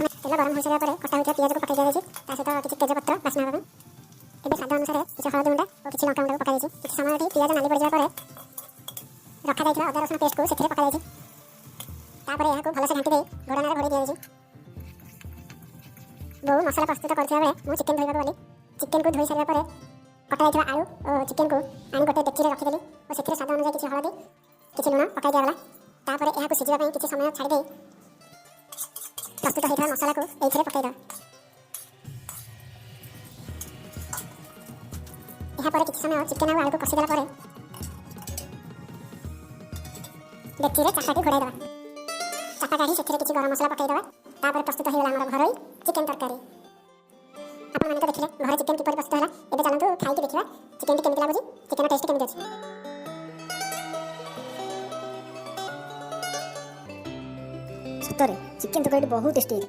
तेल गरम हो सारा कटा होता पियाज को पकई दिया सहित किसी तेजपत्र बास्ना हाँ एवं स्वाद अनुसार किसी हलदी गुंडा और किसी लंका गुंडा को पकाई किसी समय पियाज नाली पड़ जाए रखा जाइए अदा रसुण पेस्ट को से पकाई यहाँ भलसे ढांकी दे घोड़ाना घोड़ी दिया बो मसला प्रस्तुत करता बेले मुझे चिकेन धोवा गली चिकेन को धोई सारा कटा आलू और चिकेन को आनी गोटे डेक्ची रखीदेली और से स्वाद अनुसार किसी हलदी किसी लुण पकई दिगला यहाँ सीझापी किसी समय छाड़ी प्रस्तुत होता मसला को ये पकईद यहाँ किसी समय चिकेन और आलू को कषिदेला डेक्ची चापाटी घोड़ाई चापा काढ़ी से किसी गरम मसला पकईदे प्रस्तुत होगा घर चिकेन तरकारी आपने तो देखिए घर चिकेन किपर प्रस्तुत है एवं चलते खाई देखा चिकेन केमी लगुच चिकेन टेस्ट केमी अच्छी सतरे चिकेन तरकारी बहुत टेस्टी।